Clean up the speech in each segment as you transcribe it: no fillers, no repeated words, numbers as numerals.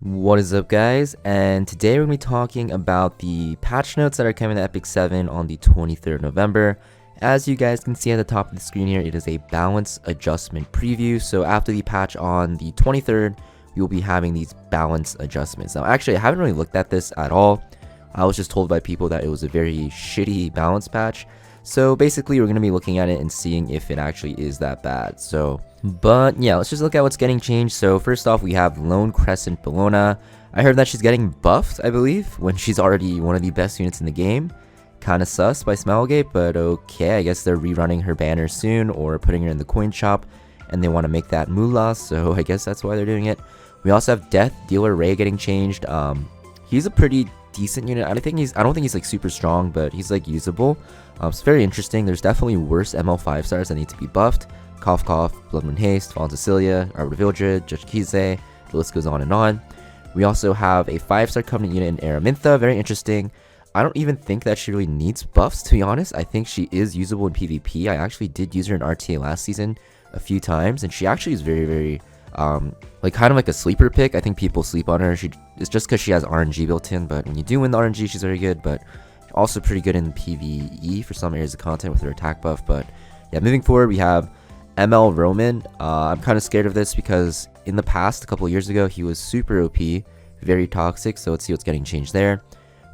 What is up, guys? And today we're going to be talking about the patch notes that are coming to Epic 7 on the 23rd of November. As you guys can see at the top of the screen here, it is a balance adjustment preview. So after the patch on the 23rd, we will be having these balance adjustments. Now, actually, I haven't really looked at this at all. I was just told by people that it was a very shitty balance patch. So basically, we're going to be looking at it and seeing if it actually is that bad. But yeah, let's just look at what's getting changed. So first off, we have Lone Crescent Bona. I heard that she's getting buffed, I believe, when she's already one of the best units in the game. Kinda sus by Smelgate, but okay, I guess they're rerunning her banner soon or putting her in the coin shop, and they want to make that moolah, so I guess that's why they're doing it. We also have DeathRay getting changed. He's a pretty decent unit. I don't think he's like super strong, but he's like usable. It's very interesting. There's definitely worse ML 5 stars that need to be buffed. Cough Cough, Blood Moon Haste, Fallen Cecilia, Arbor Vildred, Judge Kize, the list goes on and on. We also have a 5-star Covenant unit in Aramintha, very interesting. I don't even think that she really needs buffs, to be honest. I think she is usable in PvP. I actually did use her in RTA last season a few times, and she actually is very, like kind of like a sleeper pick. I think people sleep on her. It's just because she has RNG built in, but when you do win the RNG, she's very good, but also pretty good in PvE for some areas of content with her attack buff. But yeah, moving forward, we have ML Roman. I'm kind of scared of this because in the past, a couple of years ago, he was super OP, very toxic, so let's see what's getting changed there.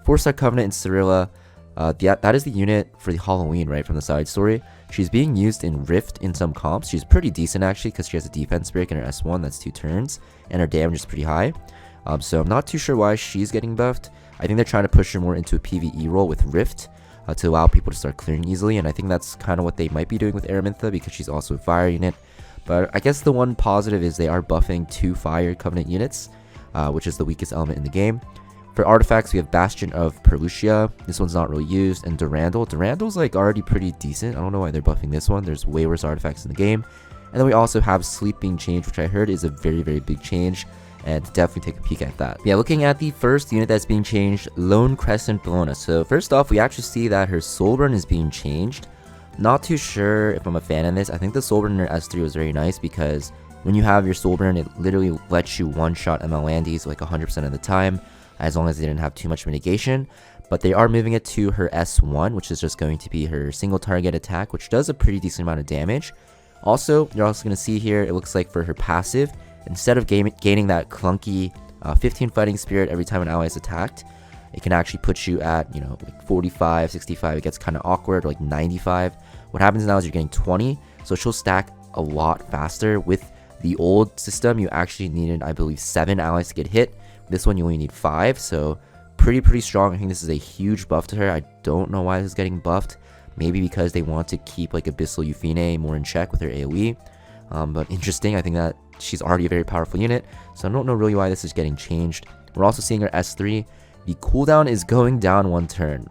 4-star Covenant in Cirilla. That is the unit for the Halloween, right, from the side story. She's being used in Rift in some comps. She's pretty decent, actually, because she has a defense break in her S1, that's 2 turns, and her damage is pretty high. So I'm not too sure why she's getting buffed. I think they're trying to push her more into a PvE role with Rift to allow people to start clearing easily, and I think that's kind of what they might be doing with Aramintha because she's also a fire unit. But I guess the one positive is they are buffing 2 fire Covenant units, which is the weakest element in the game. For artifacts, we have Bastion of Perlucia. This one's not really used. And Durandal. Durandal's like already pretty decent. I don't know why they're buffing this one. There's way worse artifacts in the game. And then we also have Sleep being changed, which I heard is a very big change. And definitely take a peek at that. Yeah, looking at the first unit that's being changed, Lone Crescent Bona. So first off, we actually see that her Soul Burn is being changed. Not too sure if I'm a fan of this. I think the Soul Burn in her S3 was very nice because when you have your Soul Burn, it literally lets you one-shot ML Landies like 100% of the time, as long as they didn't have too much mitigation. But they are moving it to her S1, which is just going to be her single target attack, which does a pretty decent amount of damage. Also, you're also going to see here, it looks like for her passive, instead of gaining that clunky 15 fighting spirit every time an ally is attacked, it can actually put you at, like 45, 65. It gets kind of awkward, like 95. What happens now is you're getting 20, so she'll stack a lot faster. With the old system, you actually needed, I believe, 7 allies to get hit. This one you only need 5, so pretty strong. I think this is a huge buff to her. I don't know why this is getting buffed. Maybe because they want to keep like Abyssal Euphine more in check with her AoE. But interesting. I think that she's already a very powerful unit, so I don't know really why this is getting changed. We're also seeing her S3. The cooldown is going down 1 turn.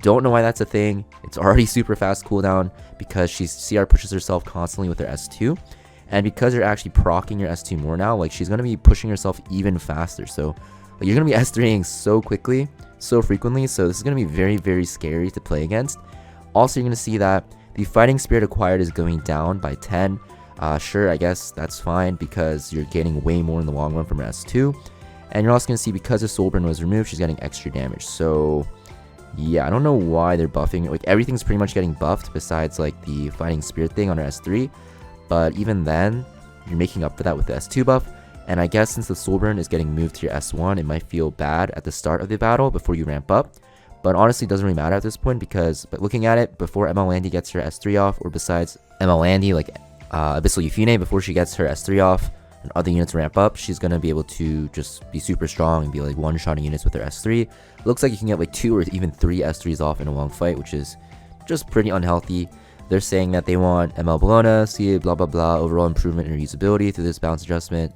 Don't know why that's a thing. It's already super fast cooldown because CR pushes herself constantly with her S2. And because you're actually proccing your S2 more now, like she's going to be pushing herself even faster. So like, you're going to be S3ing so quickly, so frequently. So this is going to be very scary to play against. Also, you're going to see that the fighting spirit acquired is going down by 10. Sure, I guess that's fine because you're getting way more in the long run from her S2. And you're also going to see because the Soul Burn was removed, she's getting extra damage. So yeah, I don't know why they're buffing it. Like everything's pretty much getting buffed besides like the fighting spirit thing on her S3. But even then, you're making up for that with the S2 buff. And I guess since the Soul Burn is getting moved to your S1, it might feel bad at the start of the battle before you ramp up. But honestly, it doesn't really matter at this point because looking at it, before ML Landy gets her S3 off, or besides ML Landy, like Abyssal Euphine, before she gets her S3 off and other units ramp up, she's going to be able to just be super strong and be like one-shotting units with her S3. Looks like you can get like 2 or even 3 S3s off in a long fight, which is just pretty unhealthy. They're saying that they want ML Bona, see blah overall improvement in her usability through this balance adjustment.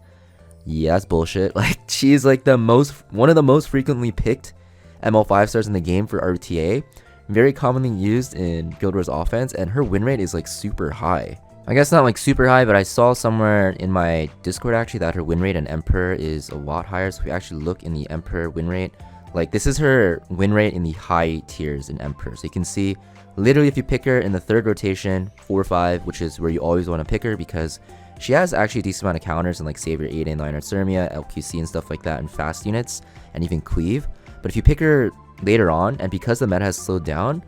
Yeah, that's bullshit. Like she's like one of the most frequently picked ML 5 stars in the game for RTA, very commonly used in Guild Wars offense, and her win rate is like super high. I guess not like super high, but I saw somewhere in my Discord actually that her win rate in Emperor is a lot higher. So if we actually look in the Emperor win rate, like this is her win rate in the high tiers in Emperor. So you can see literally if you pick her in the 3rd rotation, 4 or 5, which is where you always want to pick her because She has actually a decent amount of counters in like Savior 8 and 9 Thermia, LQC and stuff like that, and fast units, and even cleave. But if you pick her later on, and because the meta has slowed down,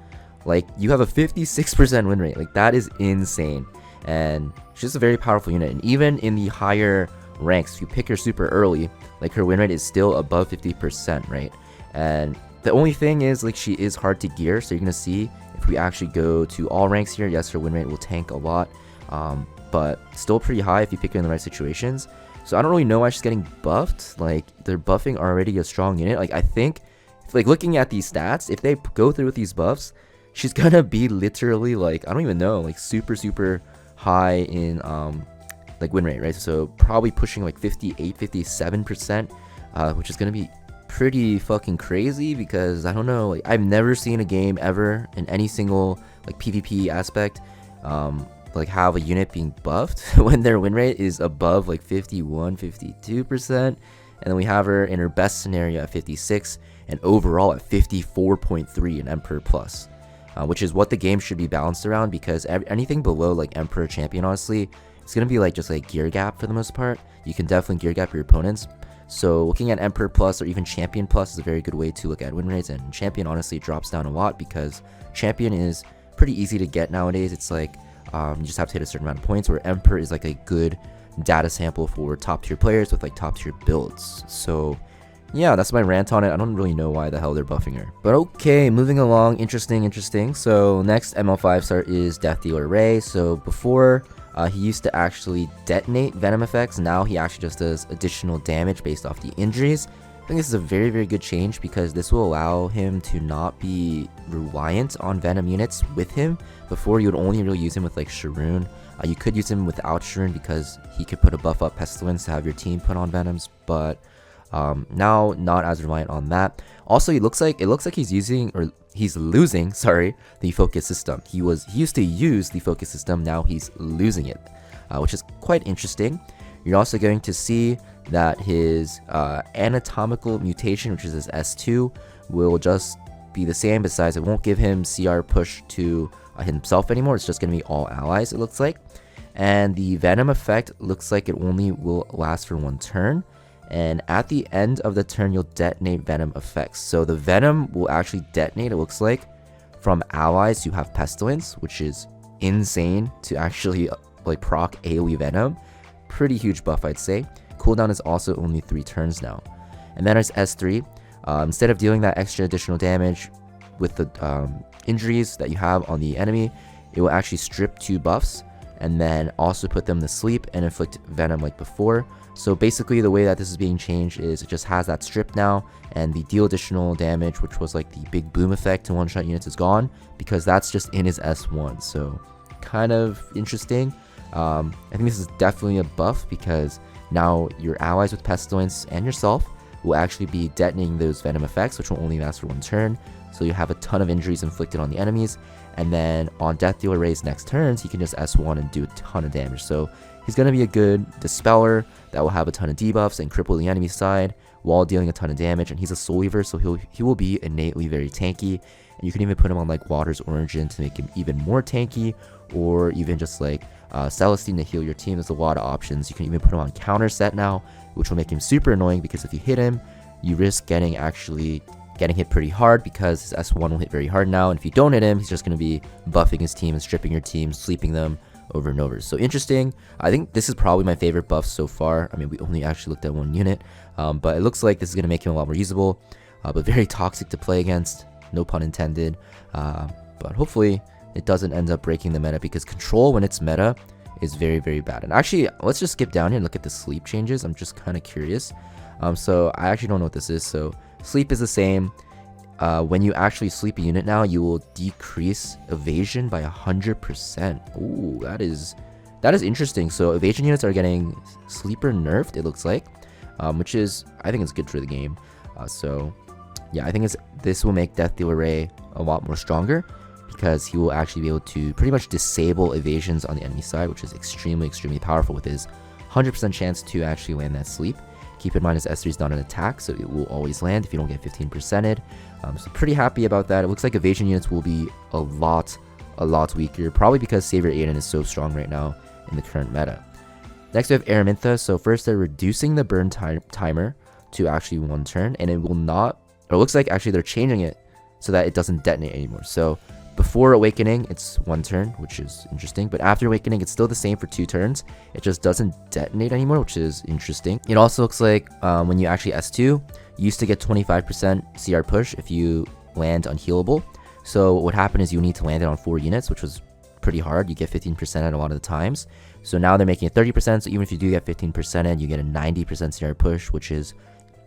like you have a 56% win rate. Like that is insane. And she's a very powerful unit. And even in the higher ranks, if you pick her super early, like her win rate is still above 50%, right? And the only thing is like she is hard to gear. So you're gonna see if we actually go to all ranks here, yes, her win rate will tank a lot. But still pretty high if you pick her in the right situations. So I don't really know why she's getting buffed. Like they're buffing already a strong unit. Like I think, like looking at these stats, if they go through with these buffs, she's gonna be literally like, I don't even know, like super high in like win rate, right? So probably pushing like 58-57%, which is gonna be pretty fucking crazy, because I don't know, like I've never seen a game ever in any single like PvP aspect like have a unit being buffed when their win rate is above like 51-52%, and then we have her in her best scenario at 56 and overall at 54.3 in Emperor Plus, which is what the game should be balanced around, because anything below like Emperor Champion, honestly, it's gonna be like just like gear gap for the most part. You can definitely gear gap your opponents. So looking at Emperor Plus or even Champion Plus is a very good way to look at win rates, and Champion honestly drops down a lot because Champion is pretty easy to get nowadays. It's like you just have to hit a certain amount of points, where Emperor is like a good data sample for top tier players with like top tier builds. So yeah, that's my rant on it. I don't really know why the hell they're buffing her. But okay, moving along, interesting. So next ML5 star is DeathRay. So before he used to actually detonate venom effects, now he actually just does additional damage based off the injuries. I think this is a very good change, because this will allow him to not be reliant on venom units with him. Before, you would only really use him with like Sharoon. You could use him without Sharoon because he could put a buff up Pestilence to have your team put on venoms, but now not as reliant on that. Also, it looks like he's losing the focus system. He used to use the focus system, now he's losing it, which is quite interesting. You're also going to see that his anatomical mutation, which is his S2, will just be the same. Besides, it won't give him CR push to himself anymore. It's just going to be all allies, it looks like. And the venom effect looks like it only will last for one turn, and at the end of the turn you'll detonate venom effects. So the venom will actually detonate, it looks like, from allies who have Pestilence, which is insane to actually like proc AoE venom. Pretty huge buff, I'd say. Cooldown is also only 3 turns now. And then there's S3. Instead of dealing that extra additional damage with the injuries that you have on the enemy, it will actually strip 2 buffs and then also put them to sleep and inflict venom like before. So basically the way that this is being changed is it just has that strip now, and the deal additional damage, which was like the big boom effect to one-shot units, is gone, because that's just in his S1. So kind of interesting. I think this is definitely a buff, because now your allies with Pestilence and yourself will actually be detonating those venom effects, which will only last for one turn. So you have a ton of injuries inflicted on the enemies, and then on DeathRay's next turns, he can just S1 and do a ton of damage. So he's going to be a good dispeller that will have a ton of debuffs and cripple the enemy side while dealing a ton of damage. And he's a soul weaver, so he will be innately very tanky. And you can even put him on like Water's Origin to make him even more tanky, or even just like Celestine to heal your team. There's a lot of options. You can even put him on counter set now, which will make him super annoying, because if you hit him, you risk getting hit pretty hard, because his S1 will hit very hard now, and if you don't hit him, he's just going to be buffing his team and stripping your team, sleeping them over and over. So interesting. I think this is probably my favorite buff so far. I mean, we only actually looked at one unit, but it looks like this is going to make him a lot more usable, but very toxic to play against, no pun intended. But hopefully it doesn't end up breaking the meta, because control when it's meta is very bad. And actually, let's just skip down here and look at the sleep changes. I'm just kind of curious. So I actually don't know what this is. So sleep is the same. When you actually sleep a unit now, you will decrease evasion by 100%. Ooh, that is interesting. So evasion units are getting sleeper nerfed, it looks like, which is, I think it's good for the game. So yeah, I think this will make DeathRay a lot more stronger, because he will actually be able to pretty much disable evasions on the enemy side, which is extremely powerful with his 100% chance to actually land that sleep. Keep in mind his S3 is not an attack, so it will always land if you don't get 15%ed. So pretty happy about that. It looks like evasion units will be a lot weaker, probably because Savior Aiden is so strong right now in the current meta. Next we have Aramintha. So first they're reducing the burn timer to actually 1 turn, and it will not, or it looks like actually they're changing it so that it doesn't detonate anymore. So before awakening it's 1 turn, which is interesting, but after awakening it's still the same for 2 turns. It just doesn't detonate anymore, which is interesting. It also looks like when you actually S2, you used to get 25% CR push if you land unhealable. So what would happen is you need to land it on 4 units, which was pretty hard. You get 15% at a lot of the times. So now they're making it 30%, so even if you do get 15% in, you get a 90% CR push, which is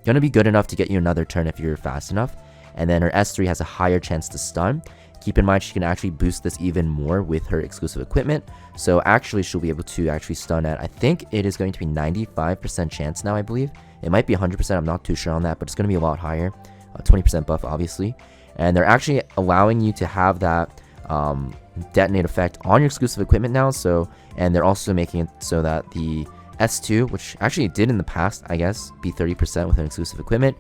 going to be good enough to get you another turn if you're fast enough. And then her S3 has a higher chance to stun. Keep in mind she can actually boost this even more with her exclusive equipment. So actually she'll be able to actually stun at, I think it is going to be 95% chance now, I believe. It might be 100%, I'm not too sure on that, but it's going to be a lot higher. 20% buff obviously. And they're actually allowing you to have that detonate effect on your exclusive equipment now. So, and they're also making it so that the S2, which actually it did in the past, I guess, be 30% with an exclusive equipment,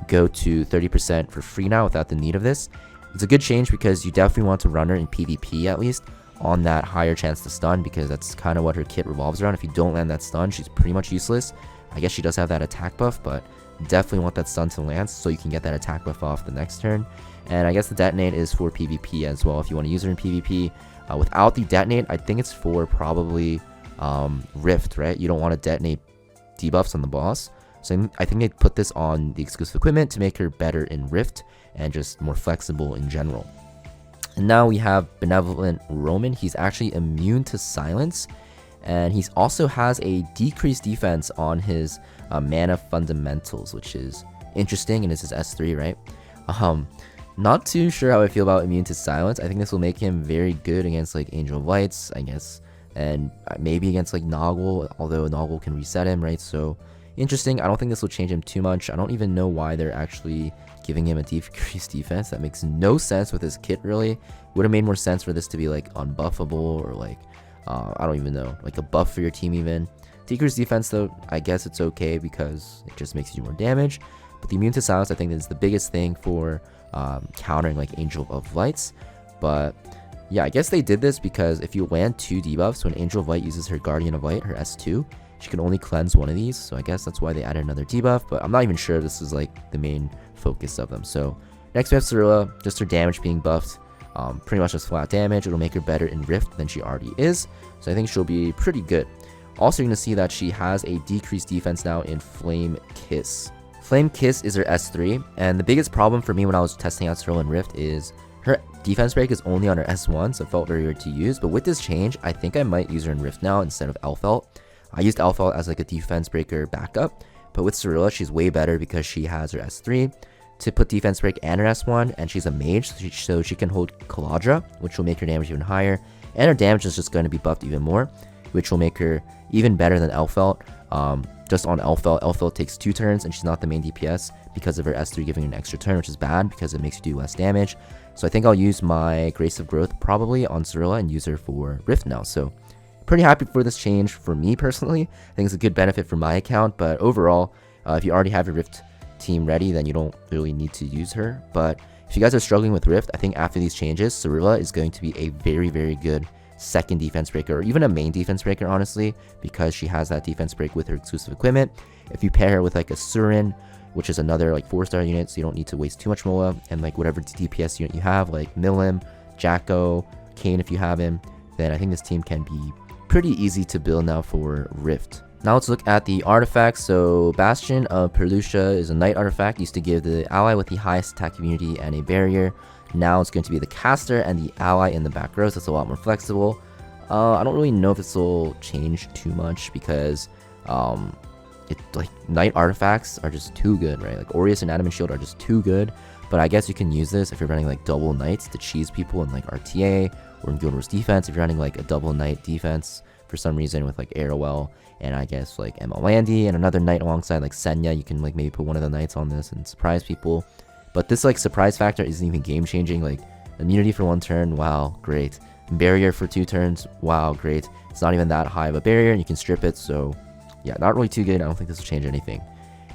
go to 30% for free now without the need of this. It's a good change because you definitely want to run her in PvP at least on that higher chance to stun, because that's kind of what her kit revolves around. If you don't land that stun, she's pretty much useless. I guess she does have that attack buff, but definitely want that stun to land so you can get that attack buff off the next turn. And I guess the detonate is for PvP as well if you want to use her in PvP. Without the detonate, I think it's for probably Rift, right? You don't want to detonate debuffs on the boss. So I think they put this on the exclusive equipment to make her better in Rift and just more flexible in general. And now we have Benevolent Roman. He's actually immune to silence, and he also has a decreased defense on his mana fundamentals, which is interesting, and this is S3, right? Not too sure how I feel about immune to silence. I think this will make him very good against like Angel of Lights, I guess, and maybe against like Noggle, although Noggle can reset him, right? So interesting. I don't think this will change him too much. I don't even know why they're actually giving him a decreased defense. That makes no sense with his kit, really. Would have made more sense for this to be like unbuffable, or like I don't even know, like a buff for your team even. Decreased defense though, I guess it's okay because it just makes you do more damage. But the immune to silence, I think, is the biggest thing for countering like Angel of Lights. But yeah, I guess they did this because if you land 2 debuffs, when Angel of Light uses her Guardian of Light, her S2, she can only cleanse 1 of these. So I guess that's why they added another debuff, but I'm not even sure this is like the main focus of them. So next we have Cirilla, just her damage being buffed. Pretty much just flat damage. It'll make her better in Rift than she already is. So I think she'll be pretty good. Also, you're going to see that she has a decreased defense now in Flame Kiss. Flame Kiss is her S3, and the biggest problem for me when I was testing out Cirilla in Rift is her defense break is only on her S1, so it felt very weird to use. But with this change, I think I might use her in Rift now instead of Elfelt. I used Elfelt as like a defense breaker backup, but with Cirilla, she's way better because she has her S3 to put defense break and her S1, and she's a mage, so she can hold Kaladra, which will make her damage even higher, and her damage is just going to be buffed even more, which will make her even better than Elfelt. Just on Elfelt takes 2 turns, and she's not the main DPS because of her S3 giving her an extra turn, which is bad because it makes you do less damage. So I think I'll use my Grace of Growth probably on Cirilla and use her for Rift now. So pretty happy for this change for me personally. I think it's a good benefit for my account, but overall, if you already have your Rift team ready, then you don't really need to use her. But if you guys are struggling with Rift, I think after these changes, Cirilla is going to be a very, very good second defense breaker, or even a main defense breaker, honestly, because she has that defense break with her exclusive equipment. If you pair her with like a Surin, which is another like 4-star unit, so you don't need to waste too much mola, and like whatever DPS unit you have, like Milim, Jacko, Kane if you have him, then I think this team can be pretty easy to build now for Rift. Now let's look at the artifacts. So Bastion of Perlucia is a knight artifact, used to give the ally with the highest attack immunity and a barrier. Now it's going to be the caster and the ally in the back row, so it's a lot more flexible. I don't really know if this will change too much because knight artifacts are just too good, right? Like Aureus and Adamant Shield are just too good. But I guess you can use this if you're running like double knights to cheese people in like RTA or in Guild Wars defense. If you're running like a double knight defense for some reason with like Arrowell and I guess like Emma Landy and another knight alongside like Senya, you can like maybe put one of the knights on this and surprise people. But this like surprise factor isn't even game changing. Like immunity for 1 turn, wow, great. Barrier for 2 turns, wow, great. It's not even that high of a barrier, and you can strip it. So yeah, not really too good. I don't think this will change anything.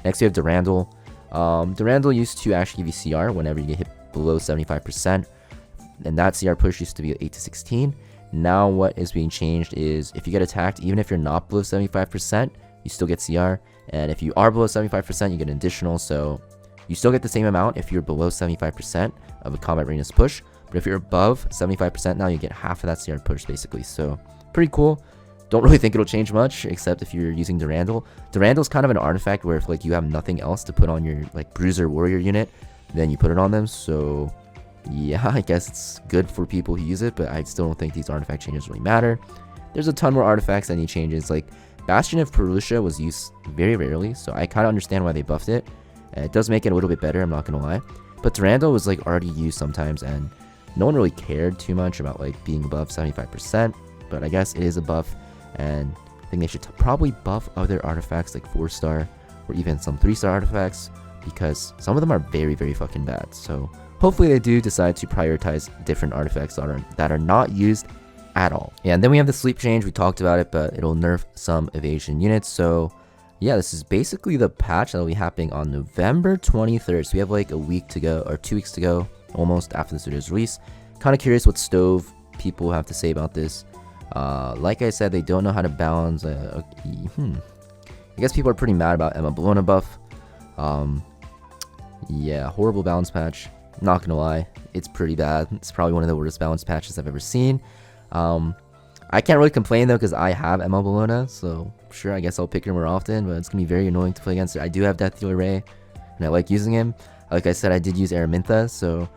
Next we have Durandal. Durandal used to actually give you CR whenever you get hit below 75%, and that CR push used to be 8 to 16. Now what is being changed is if you get attacked, even if you're not below 75%, you still get CR. And if you are below 75%, you get an additional. So you still get the same amount if you're below 75% of a combat readiness push. But if you're above 75% now, you get half of that CR push basically. So pretty cool. Don't really think it'll change much, except if you're using Durandal. Durandal's kind of an artifact where if like you have nothing else to put on your like Bruiser Warrior unit, then you put it on them. So yeah, I guess it's good for people who use it, but I still don't think these artifact changes really matter. There's a ton more artifacts that need changes. Like Bastion of Perusia was used very rarely, so I kind of understand why they buffed it. And it does make it a little bit better, I'm not gonna lie. But Durandal was like already used sometimes, and no one really cared too much about like being above 75%. But I guess it is a buff, and I think they should probably buff other artifacts like 4-star or even some 3-star artifacts, because some of them are very, very fucking bad. So hopefully they do decide to prioritize different artifacts that are not used at all. Yeah, and then we have the sleep change. We talked about it, but it'll nerf some evasion units. So yeah, this is basically the patch that will be happening on November 23rd. So we have like a week to go, or 2 weeks to go almost after this video's release. Kind of curious what Stove people have to say about this. Like I said, they don't know how to balance. I guess people are pretty mad about Emma Bologna buff. Yeah, horrible balance patch. Not gonna lie, it's pretty bad. It's probably one of the worst balance patches I've ever seen. I can't really complain though, because I have Emma Bologna, so sure, I guess I'll pick her more often, but it's gonna be very annoying to play against her. I do have DeathRay, and I like using him. Like I said, I did use Aramintha, so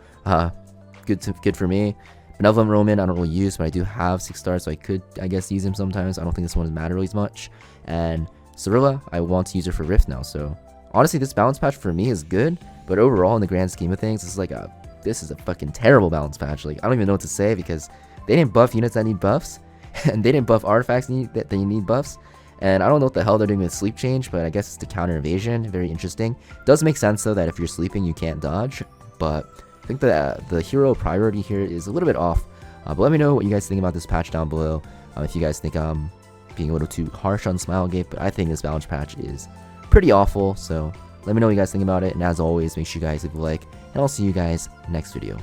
good for me. Benevolent Roman I don't really use, but I do have 6 stars, so I could, I guess, use him sometimes. I don't think this one would matter really as much. And Cirilla, I want to use her for Rift now, so honestly, this balance patch for me is good, but overall, in the grand scheme of things, this is a fucking terrible balance patch. Like, I don't even know what to say, because they didn't buff units that need buffs, and they didn't buff artifacts that need buffs. And I don't know what the hell they're doing with sleep change, but I guess it's to counter evasion. Very interesting. Does make sense though that if you're sleeping, you can't dodge, but I think that the hero priority here is a little bit off. But let me know what you guys think about this patch down below. If you guys think I'm being a little too harsh on Smilegate, but I think this balance patch is pretty awful. So let me know what you guys think about it. And as always, make sure you guys leave a like, and I'll see you guys next video.